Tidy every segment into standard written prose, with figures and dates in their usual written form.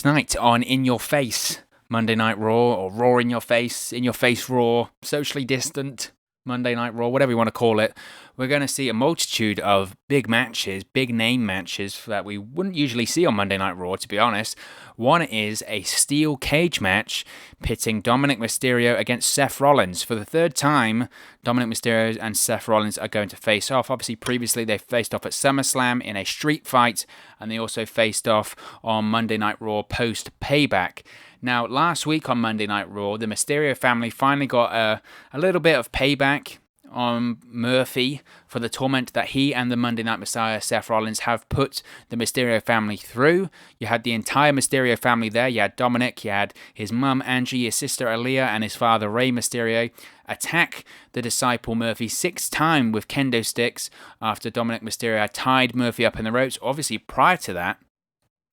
night on In Your Face Monday Night Raw, or Raw In Your Face Raw, socially distant Monday Night Raw, whatever you want to call it. We're going to see a multitude of big matches, big name matches that we wouldn't usually see on Monday Night Raw, to be honest. One is a steel cage match pitting Dominik Mysterio against Seth Rollins. For the third time, Dominik Mysterio and Seth Rollins are going to face off. Obviously, previously they faced off at SummerSlam in a street fight, and they also faced off on Monday Night Raw post-Payback. Now, last week on Monday Night Raw, the Mysterio family finally got a little bit of payback on Murphy for the torment that he and the Monday Night Messiah, Seth Rollins, have put the Mysterio family through. You had the entire Mysterio family there. You had Dominik, you had his mum, Angie, his sister, Aaliyah, and his father, Rey Mysterio, attack the disciple Murphy 6 times with kendo sticks after Dominik Mysterio had tied Murphy up in the ropes. Obviously, prior to that,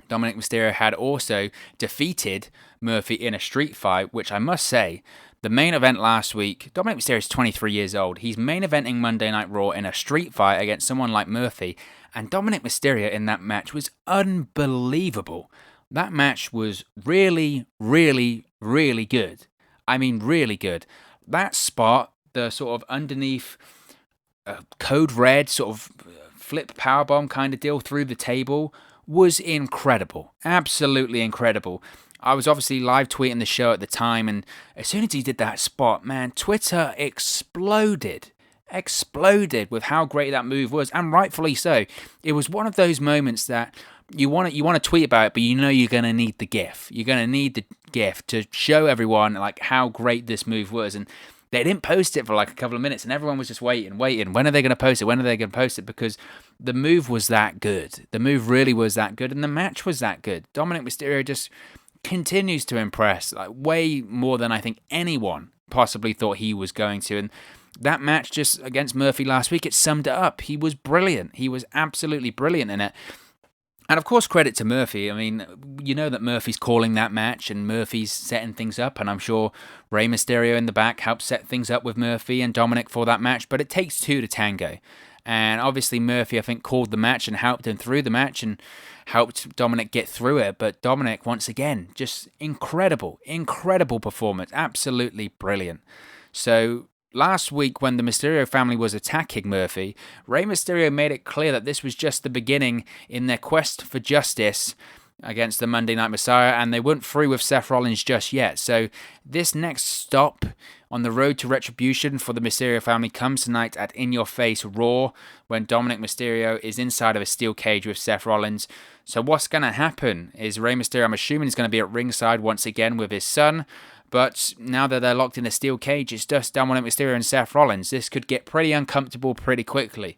Dominik Mysterio had also defeated Murphy in a street fight, which I must say, the main event last week, Dominik Mysterio is 23 years old. He's main eventing Monday Night Raw in a street fight against someone like Murphy, and Dominik Mysterio in that match was unbelievable. That match was really, really, really good. I mean, really good. That spot, the sort of underneath code red, sort of flip powerbomb kind of deal through the table, was incredible. Absolutely incredible. I was obviously live tweeting the show at the time, and as soon as he did that spot, man, Twitter exploded with how great that move was, and rightfully so. It was one of those moments that you want to tweet about it, but you know you're going to need the GIF. You're going to need the GIF to show everyone like how great this move was, and they didn't post it for like a couple of minutes, and everyone was just waiting. When are they going to post it? Because the move was that good. The move really was that good, and the match was that good. Dominik Mysterio just continues to impress, like way more than I think anyone possibly thought he was going to. And that match just against Murphy last week, it summed it up. He was brilliant. He was absolutely brilliant in it. And of course, credit to Murphy. I mean, you know that Murphy's calling that match and Murphy's setting things up, and I'm sure Rey Mysterio in the back helped set things up with Murphy and Dominik for that match, but it takes two to tango. And obviously Murphy, I think, called the match and helped him through the match and helped Dominik get through it. But Dominik, once again, just incredible performance. Absolutely brilliant. So last week when the Mysterio family was attacking Murphy, Rey Mysterio made it clear that this was just the beginning in their quest for justice against the Monday Night Messiah, and they weren't through with Seth Rollins just yet. So this next stop on the road to retribution for the Mysterio family comes tonight at In Your Face Raw, when Dominik Mysterio is inside of a steel cage with Seth Rollins. So what's going to happen is Rey Mysterio, I'm assuming, is going to be at ringside once again with his son. But now that they're locked in a steel cage, it's just Dominik Mysterio and Seth Rollins. This could get pretty uncomfortable pretty quickly.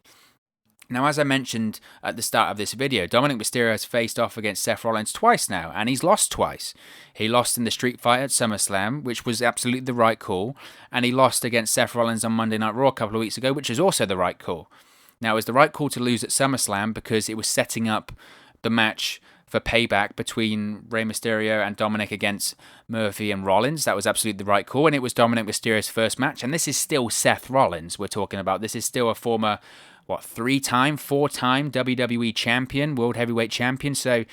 Now, as I mentioned at the start of this video, Dominik Mysterio has faced off against Seth Rollins twice now, and he's lost twice. He lost in the street fight at SummerSlam, which was absolutely the right call, and he lost against Seth Rollins on Monday Night Raw a couple of weeks ago, which is also the right call. Now, it was the right call to lose at SummerSlam because it was setting up the match for Payback between Rey Mysterio and Dominik against Murphy and Rollins. That was absolutely the right call, and it was Dominik Mysterio's first match, and this is still Seth Rollins we're talking about. This is still a former 4-time WWE champion, World Heavyweight champion. So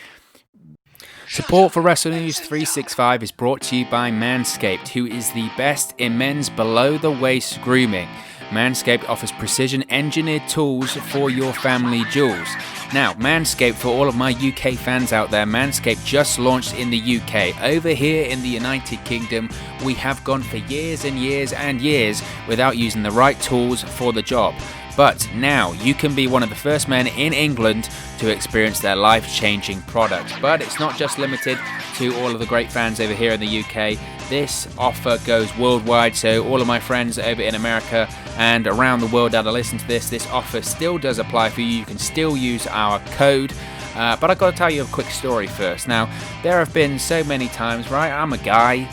support for Wrestle News 365 is brought to you by Manscaped, who is the best in men's below-the-waist grooming. Manscaped offers precision-engineered tools for your family jewels. Now, Manscaped, for all of my UK fans out there, Manscaped just launched in the UK. Over here in the United Kingdom, we have gone for years and years and years without using the right tools for the job. But now you can be one of the first men in England to experience their life-changing product. But it's not just limited to all of the great fans over here in the UK. This offer goes worldwide, so all of my friends over in America and around the world that are listening to this offer still does apply for you. You can still use our code. But I've got to tell you a quick story first. Now, there have been so many times, right? I'm a guy.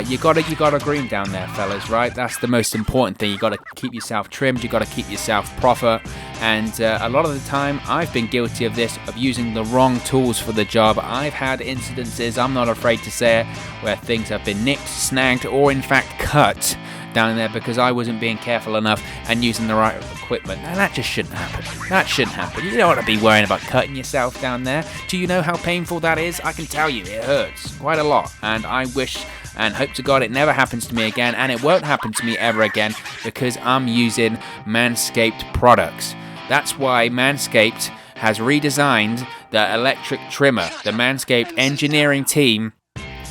You gotta groom down there, fellas, right? That's the most important thing. You gotta keep yourself trimmed. You gotta keep yourself proper. And a lot of the time, I've been guilty of this, of using the wrong tools for the job. I've had incidences, I'm not afraid to say it, where things have been nicked, snagged, or in fact cut down there because I wasn't being careful enough and using the right equipment. Now that just shouldn't happen. That shouldn't happen. You don't want to be worrying about cutting yourself down there. Do you know how painful that is? I can tell you, it hurts quite a lot. And I wish and hope to God it never happens to me again, and it won't happen to me ever again because I'm using Manscaped products. That's why Manscaped has redesigned the electric trimmer. The Manscaped engineering team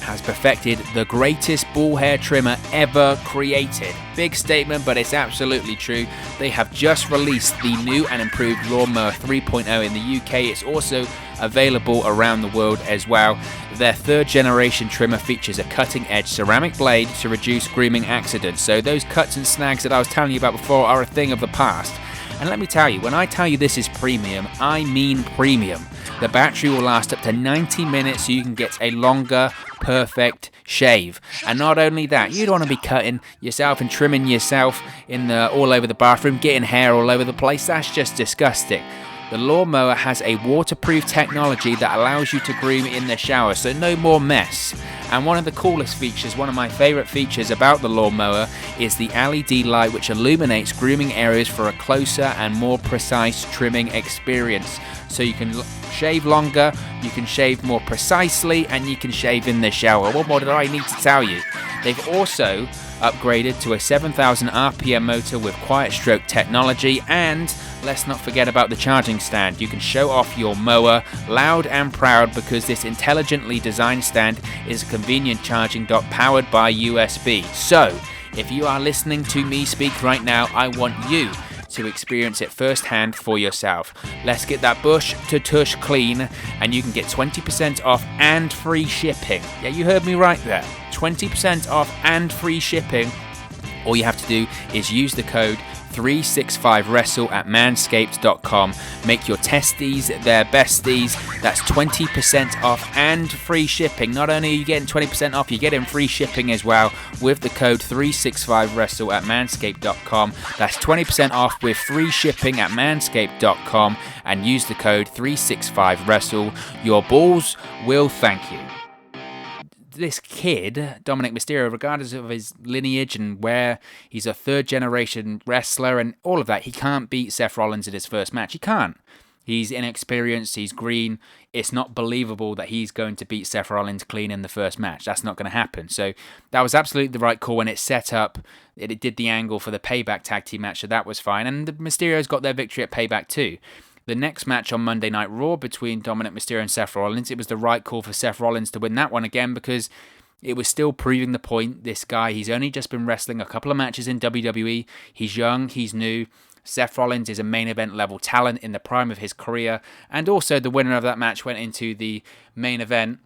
has perfected the greatest ball hair trimmer ever created. Big statement, but it's absolutely true. They have just released the new and improved Lawnmower 3.0 in the UK. It's also available around the world as well. Their third generation trimmer features a cutting edge ceramic blade to reduce grooming accidents. So those cuts and snags that I was telling you about before are a thing of the past. And let me tell you, when I tell you this is premium, I mean premium. The battery will last up to 90 minutes so you can get a longer, perfect shave. And not only that, you don't want to be cutting yourself and trimming yourself all over the bathroom, getting hair all over the place. That's just disgusting. The lawnmower has a waterproof technology that allows you to groom in the shower, so no more mess. And one of the coolest features, one of my favourite features about the lawnmower is the LED light which illuminates grooming areas for a closer and more precise trimming experience. So you can shave longer, you can shave more precisely, and you can shave in the shower. What more did I need to tell you? They've also upgraded to a 7,000 RPM motor with quiet stroke technology, and let's not forget about the charging stand. You can show off your mower loud and proud because this intelligently designed stand is a convenient charging dock powered by USB. So, if you are listening to me speak right now, I want you to experience it firsthand for yourself. Let's get that bush to tush clean, and you can get 20% off and free shipping. Yeah, you heard me right there. 20% off and free shipping. All you have to do is use the code 365wrestle at manscaped.com. Make your testes their besties. That's 20% off and free shipping. Not only are you getting 20% off, you're getting free shipping as well with the code 365wrestle at manscaped.com. That's 20% off with free shipping at manscaped.com, and use the code 365wrestle. Your balls will thank you. This kid, Dominik Mysterio, regardless of his lineage and where he's a third generation wrestler and all of that, he can't beat Seth Rollins in his first match. He can't. He's inexperienced, he's green. It's not believable that he's going to beat Seth Rollins clean in the first match. That's not going to happen. So that was absolutely the right call when it set up. It did the angle for the Payback tag team match, so that was fine. And the Mysterios got their victory at Payback too. The next match on Monday Night Raw between Dominik Mysterio and Seth Rollins, it was the right call for Seth Rollins to win that one again because it was still proving the point. This guy, he's only just been wrestling a couple of matches in WWE. He's young, he's new. Seth Rollins is a main event level talent in the prime of his career. And also the winner of that match went into the main event,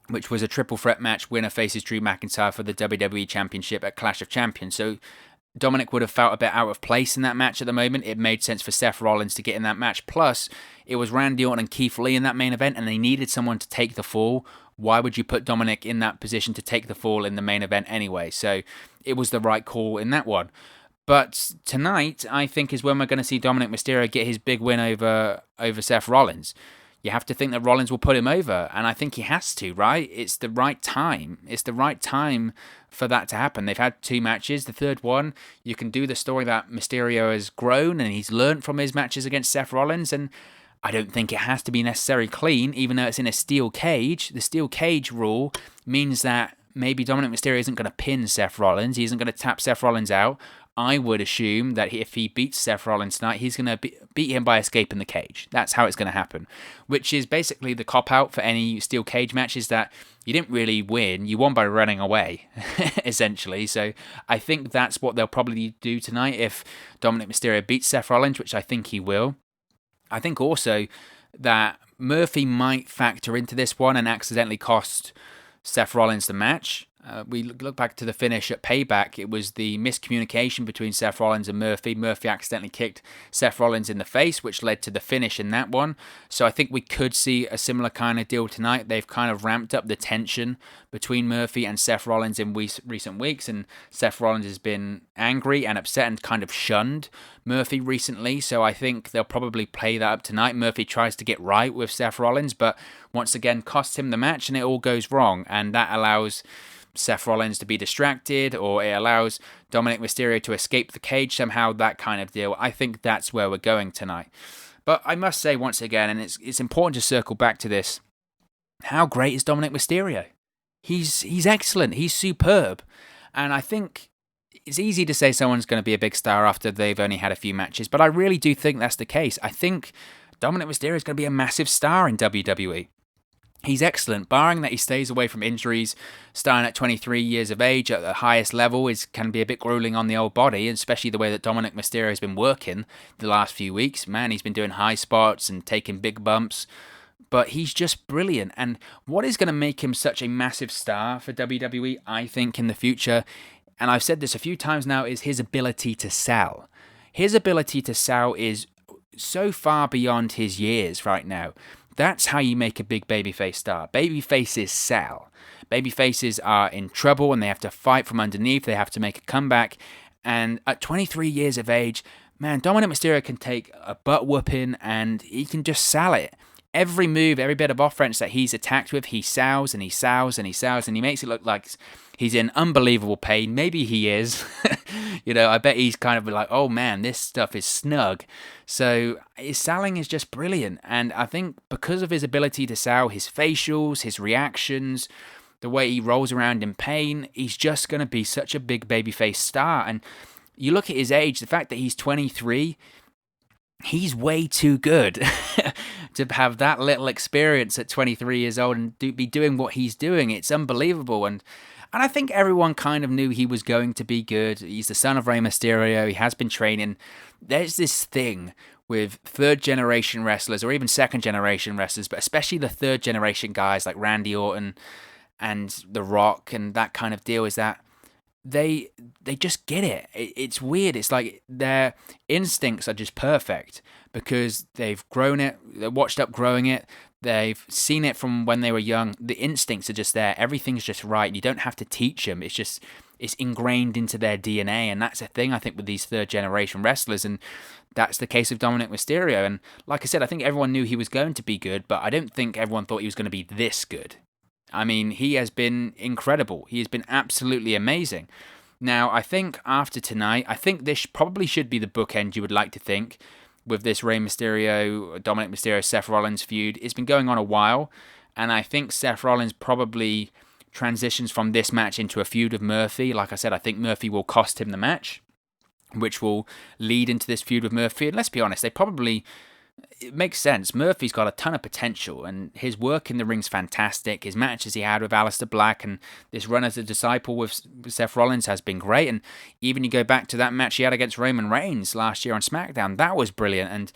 which was a triple threat match. Winner faces Drew McIntyre for the WWE Championship at Clash of Champions. So Dominik would have felt a bit out of place in that match at the moment. It made sense for Seth Rollins to get in that match. Plus, it was Randy Orton and Keith Lee in that main event, and they needed someone to take the fall. Why would you put Dominik in that position to take the fall in the main event anyway? So it was the right call in that one. But tonight, I think, is when we're going to see Dominik Mysterio get his big win over Seth Rollins. You have to think that Rollins will put him over, and I think he has to, right? It's the right time. It's the right time for that to happen. They've had 2 matches. The third one, you can do the story that Mysterio has grown and he's learned from his matches against Seth Rollins, and I don't think it has to be necessarily clean, even though it's in a steel cage. The steel cage rule means that maybe Dominik Mysterio isn't going to pin Seth Rollins. He isn't going to tap Seth Rollins out. I would assume that if he beats Seth Rollins tonight, he's going to beat him by escaping the cage. That's how it's going to happen, which is basically the cop-out for any steel cage matches that you didn't really win. You won by running away, essentially. So I think that's what they'll probably do tonight if Dominik Mysterio beats Seth Rollins, which I think he will. I think also that Murphy might factor into this one and accidentally cost Seth Rollins the match. We look back to the finish at Payback. It was the miscommunication between Seth Rollins and Murphy. Murphy accidentally kicked Seth Rollins in the face, which led to the finish in that one. So I think we could see a similar kind of deal tonight. They've kind of ramped up the tension between Murphy and Seth Rollins in recent weeks, and Seth Rollins has been angry and upset and kind of shunned Murphy recently. So I think they'll probably play that up tonight. Murphy tries to get right with Seth Rollins, but once again costs him the match and it all goes wrong, and that allows Seth Rollins to be distracted, or it allows Dominik Mysterio to escape the cage somehow, that kind of deal. I think that's where we're going tonight. But I must say once again, and it's important to circle back to this, how great is Dominik Mysterio? He's excellent. He's superb. And I think it's easy to say someone's going to be a big star after they've only had a few matches, but I really do think that's the case. I think Dominik Mysterio is going to be a massive star in WWE. He's excellent, barring that he stays away from injuries. Starting at 23 years of age at the highest level can be a bit grueling on the old body, especially the way that Dominik Mysterio has been working the last few weeks. Man, he's been doing high spots and taking big bumps, but he's just brilliant. And what is going to make him such a massive star for WWE, I think, in the future, and I've said this a few times now, is his ability to sell. His ability to sell is so far beyond his years right now. That's how you make a big babyface star. Babyfaces sell. Babyfaces are in trouble and they have to fight from underneath. They have to make a comeback. And at 23 years of age, man, Dominik Mysterio can take a butt whooping and he can just sell it. Every move, every bit of offense that he's attacked with, he sells and he sells and he sells, and he makes it look like he's in unbelievable pain. Maybe he is. I bet he's kind of like, oh man, this stuff is snug. So his selling is just brilliant. And I think because of his ability to sell, his facials, his reactions, the way he rolls around in pain, he's just going to be such a big babyface star. And you look at his age, the fact that he's 23, he's way too good to have that little experience at 23 years old and be doing what he's doing. It's unbelievable. And I think everyone kind of knew he was going to be good. He's the son of Rey Mysterio. He has been training. There's this thing with third-generation wrestlers, or even second-generation wrestlers, but especially the third-generation guys like Randy Orton and The Rock and that kind of deal, is that they just get it. It's weird. It's like their instincts are just perfect because they've grown it, they've watched up growing it, they've seen it from when they were young. The instincts are just there. Everything's just right. You don't have to teach them. It's ingrained into their DNA, and that's a thing I think with these third generation wrestlers, and that's the case of Dominik Mysterio. And like I said, I think everyone knew he was going to be good, but I don't think everyone thought he was going to be this good. I mean, he has been incredible. He has been absolutely amazing. Now, I think after tonight, I think this probably should be the bookend you would like to think with this Rey Mysterio, Dominik Mysterio, Seth Rollins feud. It's been going on a while, and I think Seth Rollins probably transitions from this match into a feud with Murphy. Like I said, I think Murphy will cost him the match, which will lead into this feud with Murphy. And let's be honest, it makes sense. Murphy's got a ton of potential, and his work in the ring's fantastic. His matches he had with Aleister Black and this run as a disciple with Seth Rollins has been great. And even you go back to that match he had against Roman Reigns last year on SmackDown, that was brilliant. And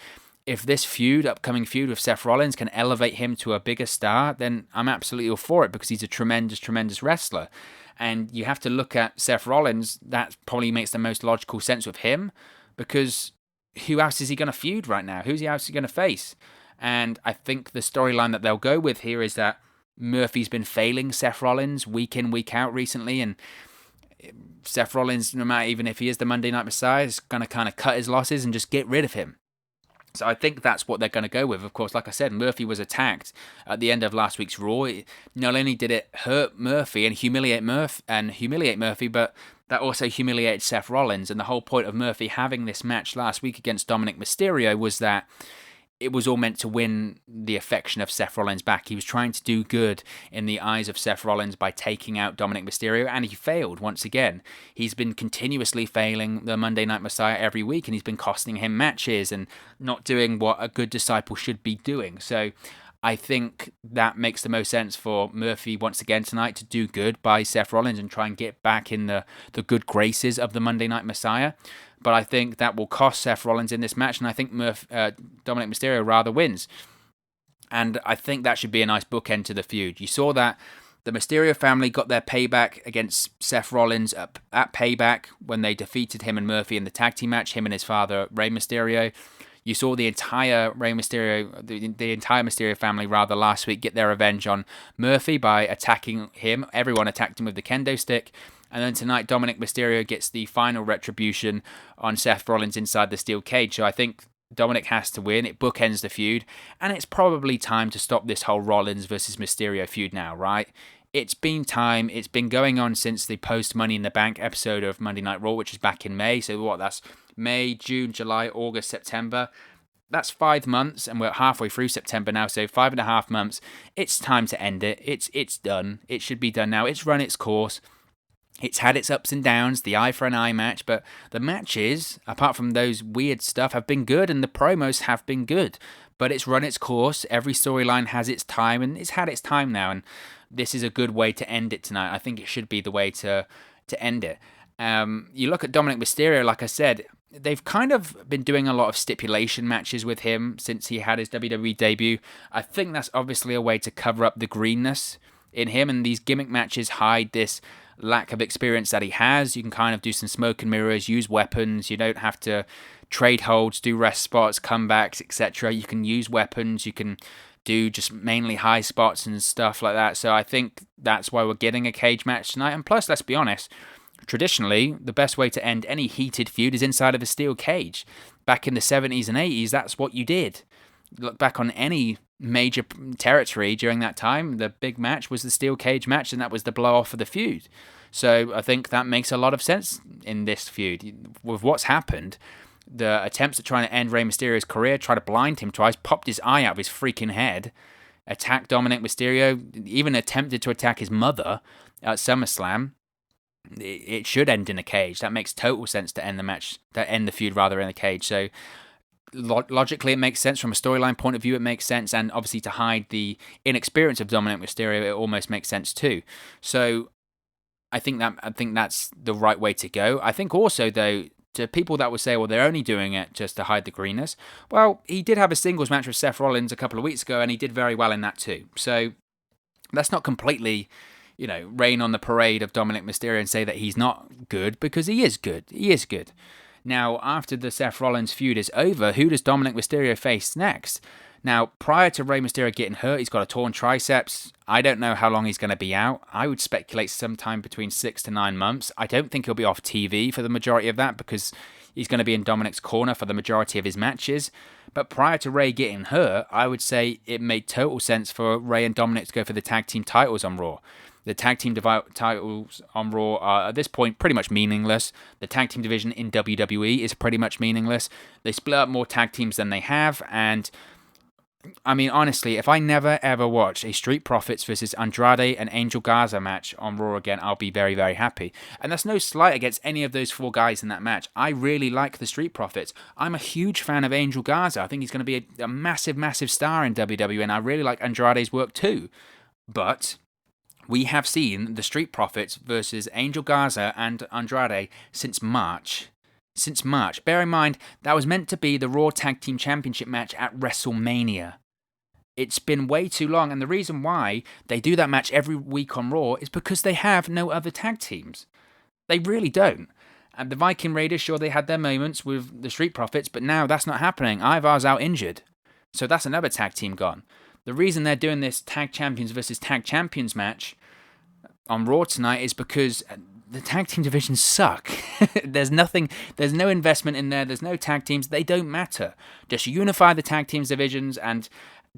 if this upcoming feud with Seth Rollins can elevate him to a bigger star, then I'm absolutely all for it, because he's a tremendous, tremendous wrestler. And you have to look at Seth Rollins. That probably makes the most logical sense with him, because who else is he going to feud right now? Who's he else going to face? And I think the storyline that they'll go with here is that Murphy's been failing Seth Rollins week in, week out recently, and Seth Rollins, no matter even if he is the Monday Night Messiah, is going to kind of cut his losses and just get rid of him. So I think that's what they're going to go with. Of course, like I said, Murphy was attacked at the end of last week's Raw. Not only did it hurt Murphy and humiliate Murphy, but that also humiliated Seth Rollins. And the whole point of Murphy having this match last week against Dominik Mysterio was that it was all meant to win the affection of Seth Rollins back. He was trying to do good in the eyes of Seth Rollins by taking out Dominik Mysterio, and he failed once again. He's been continuously failing the Monday Night Messiah every week, and he's been costing him matches and not doing what a good disciple should be doing. So I think that makes the most sense for Murphy once again tonight to do good by Seth Rollins and try and get back in the good graces of the Monday Night Messiah. But I think that will cost Seth Rollins in this match, and I think Dominik Mysterio rather wins. And I think that should be a nice bookend to the feud. You saw that the Mysterio family got their payback against Seth Rollins at Payback when they defeated him and Murphy in the tag team match, him and his father, Rey Mysterio. You saw the entire the entire Mysterio family last week get their revenge on Murphy by attacking him. Everyone attacked him with the kendo stick. And then tonight, Dominik Mysterio gets the final retribution on Seth Rollins inside the steel cage. So I think Dominik has to win. It bookends the feud. And it's probably time to stop this whole Rollins versus Mysterio feud now, right? it's been time. It's been going on since the post Money in the Bank episode of Monday Night Raw, which is back in May. So that's May, June, July, August, September. That's 5 months, and we're halfway through September now, so 5.5 months. It's time to end it. It's done. It should be done now. It's run its course. It's had its ups and downs, the eye for an eye match, but the matches, apart from those weird stuff, have been good, and the promos have been good. But it's run its course. Every storyline has its time, and it's had its time now, and this is a good way to end it tonight. I think it should be the way to end it. You look at Dominik Mysterio, like I said, they've kind of been doing a lot of stipulation matches with him since he had his WWE debut. I think that's obviously a way to cover up the greenness in him, and these gimmick matches hide this lack of experience that he has. You can kind of do some smoke and mirrors, use weapons. You don't have to trade holds, do rest spots, comebacks, etc. You can use weapons. You can do just mainly high spots and stuff like that. So I think that's why we're getting a cage match tonight. And plus, let's be honest, traditionally, the best way to end any heated feud is inside of a steel cage. Back in the 70s and 80s, that's what you did. Look back on any major territory during that time, the big match was the steel cage match, and that was the blow-off of the feud. So I think that makes a lot of sense in this feud. With what's happened, the attempts at trying to end Rey Mysterio's career, try to blind him twice, popped his eye out of his freaking head, attacked Dominik Mysterio, even attempted to attack his mother at SummerSlam. It should end in a cage. That makes total sense to end the match, to end the feud rather in a cage. So logically, it makes sense. From a storyline point of view, it makes sense. And obviously, to hide the inexperience of Dominik Mysterio, it almost makes sense too. So I think that's the right way to go. I think also, though, to people that would say, well, they're only doing it just to hide the greenness. Well, he did have a singles match with Seth Rollins a couple of weeks ago, and he did very well in that too. So that's not completely, rain on the parade of Dominik Mysterio and say that he's not good, because he is good. He is good. Now, after the Seth Rollins feud is over, who does Dominik Mysterio face next? Now, prior to Rey Mysterio getting hurt, he's got a torn triceps. I don't know how long he's going to be out. I would speculate sometime between 6 to 9 months. I don't think he'll be off TV for the majority of that, because he's going to be in Dominik's corner for the majority of his matches. But prior to Rey getting hurt, I would say it made total sense for Rey and Dominik to go for the tag team titles on Raw. The tag team titles on Raw are, at this point, pretty much meaningless. The tag team division in WWE is pretty much meaningless. They split up more tag teams than they have, and I mean, honestly, if I never ever watch a Street Profits versus Andrade and Angel Garza match on Raw again, I'll be very, very happy. And that's no slight against any of those 4 guys in that match. I really like the Street Profits. I'm a huge fan of Angel Garza. I think he's going to be a massive, massive star in WWE, and I really like Andrade's work too. But we have seen the Street Profits versus Angel Garza and Andrade since March. Bear in mind, that was meant to be the Raw Tag Team Championship match at WrestleMania. It's been way too long, and the reason why they do that match every week on Raw is because they have no other tag teams. They really don't. And the Viking Raiders, sure, they had their moments with the Street Profits, but now that's not happening. Ivar's out injured. So that's another tag team gone. The reason they're doing this Tag Champions versus Tag Champions match on Raw tonight is because the tag team divisions suck. There's no investment in there. There's no tag teams. They don't matter. Just unify the tag teams divisions and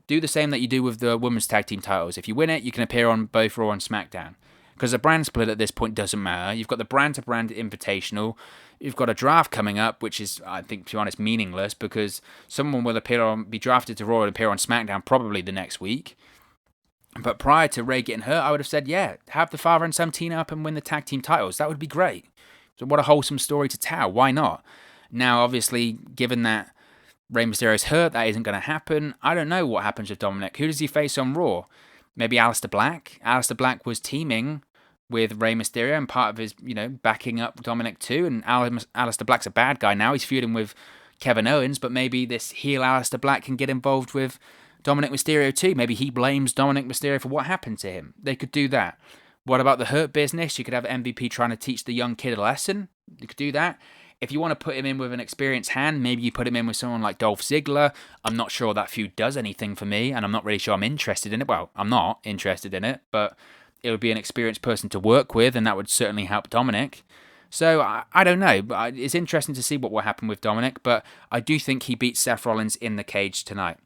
do the same that you do with the women's tag team titles. If you win it, you can appear on both Raw and SmackDown. Because the brand split at this point doesn't matter. You've got the brand-to-brand invitational. You've got a draft coming up, which is, I think, to be honest, meaningless, because someone will be drafted to Raw and appear on SmackDown probably the next week. But prior to Rey getting hurt, I would have said, yeah, have the father and son team up and win the tag team titles. That would be great. So what a wholesome story to tell. Why not? Now, obviously, given that Rey Mysterio's hurt, that isn't going to happen. I don't know what happens with Dominik. Who does he face on Raw? Maybe Aleister Black? Aleister Black was teaming with Rey Mysterio and part of his, backing up Dominik too. And Aleister Black's a bad guy now. He's feuding with Kevin Owens, but maybe this heel Aleister Black can get involved with Dominik Mysterio too. Maybe he blames Dominik Mysterio for what happened to him. They could do that. What about the Hurt Business? You could have MVP trying to teach the young kid a lesson. You could do that. If you want to put him in with an experienced hand, maybe you put him in with someone like Dolph Ziggler. I'm not sure that feud does anything for me, and I'm not really sure I'm interested in it. Well, I'm not interested in it, but it would be an experienced person to work with, and that would certainly help Dominik. So, I don't know. It's interesting to see what will happen with Dominik, but I do think he beats Seth Rollins in the cage tonight.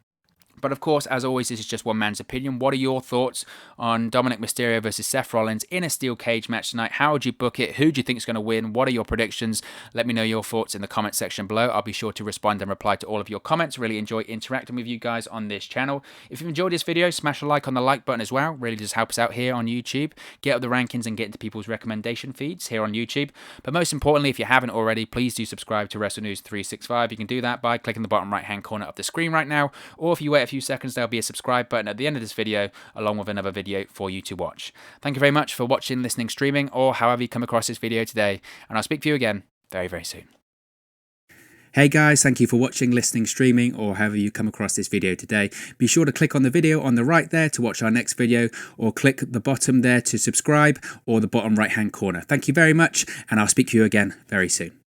But of course, as always, this is just one man's opinion. What are your thoughts on Dominik Mysterio versus Seth Rollins in a steel cage match tonight? How would you book it? Who do you think is going to win? What are your predictions? Let me know your thoughts in the comment section below. I'll be sure to respond and reply to all of your comments. Really enjoy interacting with you guys on this channel. If you've enjoyed this video, smash a like on the like button as well. Really just helps out here on YouTube. Get up the rankings and get into people's recommendation feeds here on YouTube. But most importantly, if you haven't already, please do subscribe to Wrestle News 365. You can do that by clicking the bottom right hand corner of the screen right now, or if you wait a few seconds, there'll be a subscribe button at the end of this video along with another video for you to watch. Thank you very much for watching, listening, streaming, or however you come across this video today, and I'll speak to you again very, very soon. Hey guys, thank you for watching, listening, streaming, or however you come across this video today. Be sure to click on the video on the right there to watch our next video, or click the bottom there to subscribe, or the bottom right hand corner. Thank you very much, and I'll speak to you again very soon.